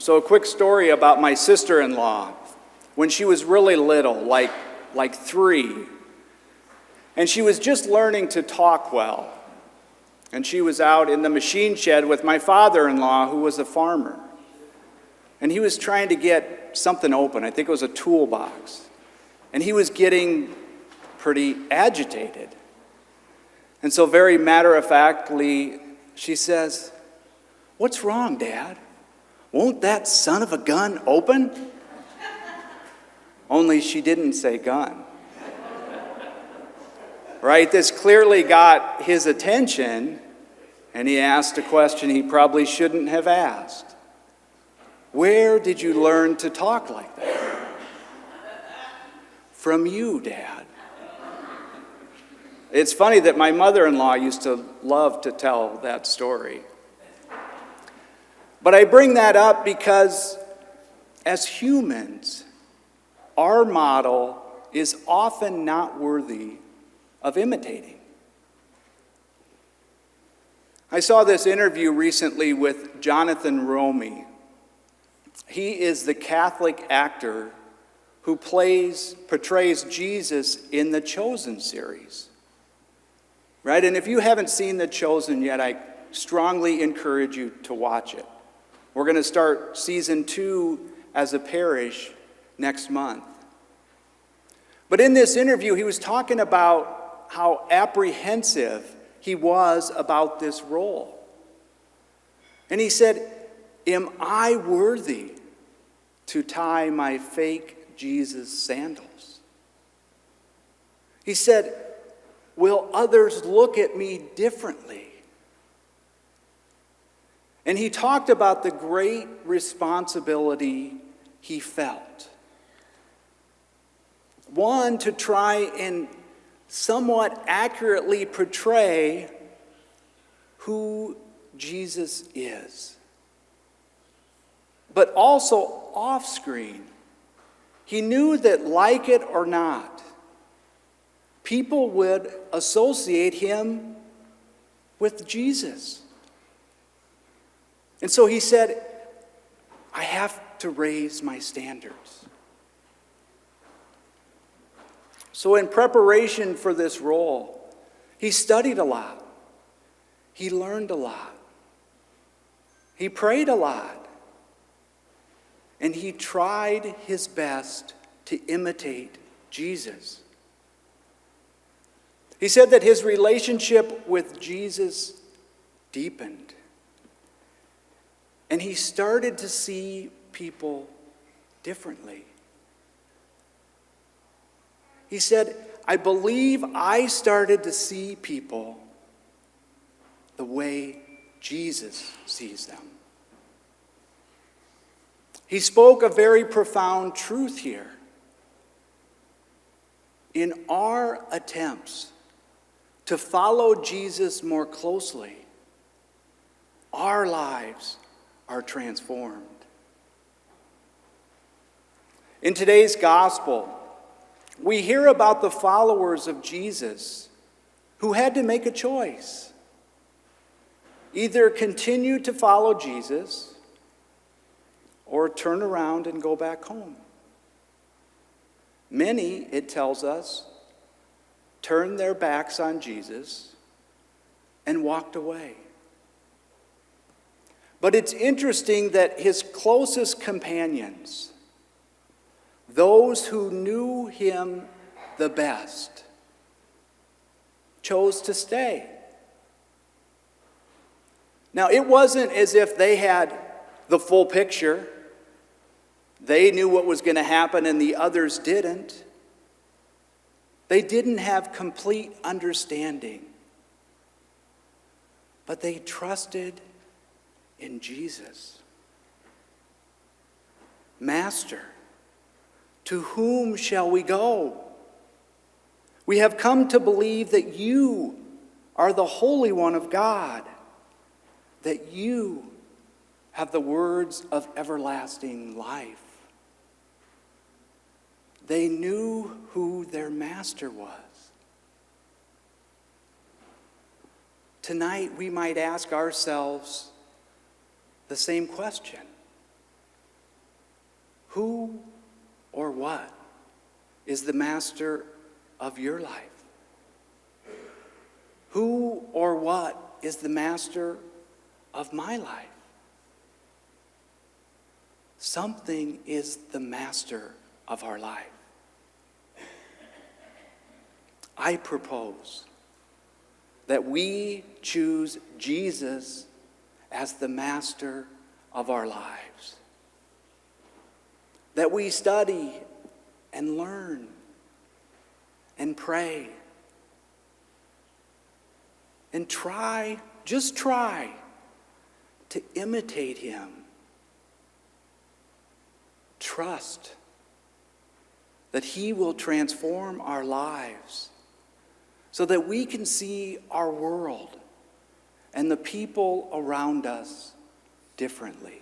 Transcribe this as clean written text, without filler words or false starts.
So a quick story about my sister-in-law. When she was really little, like 3, and she was just learning to talk well. And she was out in the machine shed with my father-in-law, who was a farmer. And he was trying to get something open. I think it was a toolbox. And he was getting pretty agitated. And so very matter-of-factly, she says, "What's wrong, Dad? Won't that son of a gun open?" Only she didn't say gun. Right? This clearly got his attention, and he asked a question he probably shouldn't have asked. "Where did you learn to talk like that?" "From you, Dad." It's funny that my mother-in-law used to love to tell that story. But I bring that up because as humans, our model is often not worthy of imitating. I saw this interview recently with Jonathan Romy. He is the Catholic actor who portrays Jesus in the Chosen series. Right? And if you haven't seen The Chosen yet, I strongly encourage you to watch it. We're going to start season 2 as a parish next month. But in this interview, he was talking about how apprehensive he was about this role. And he said, "Am I worthy to tie my fake Jesus sandals?" He said, "Will others look at me differently?" And he talked about the great responsibility he felt. One, to try and somewhat accurately portray who Jesus is. But also off screen, he knew that, like it or not, people would associate him with Jesus. And so he said, "I have to raise my standards." So in preparation for this role, he studied a lot. He learned a lot. He prayed a lot. And he tried his best to imitate Jesus. He said that his relationship with Jesus deepened. And he started to see people differently. He said, "I believe I started to see people the way Jesus sees them." He spoke a very profound truth here. In our attempts to follow Jesus more closely, our lives are transformed. In today's gospel, we hear about the followers of Jesus who had to make a choice. Either continue to follow Jesus or turn around and go back home. Many, it tells us, turned their backs on Jesus and walked away. But it's interesting that his closest companions, those who knew him the best, chose to stay. Now, it wasn't as if they had the full picture. They knew what was going to happen and the others didn't. They didn't have complete understanding. But they trusted in Jesus. "Master, to whom shall we go? We have come to believe that you are the Holy One of God, that you have the words of everlasting life." They knew who their master was. Tonight, we might ask ourselves the same question. Who or what is the master of your life? Who or what is the master of my life? Something is the master of our life. I propose that we choose Jesus as the master of our lives. That we study and learn and pray and just try to imitate him. Trust that he will transform our lives so that we can see our world and the people around us differently.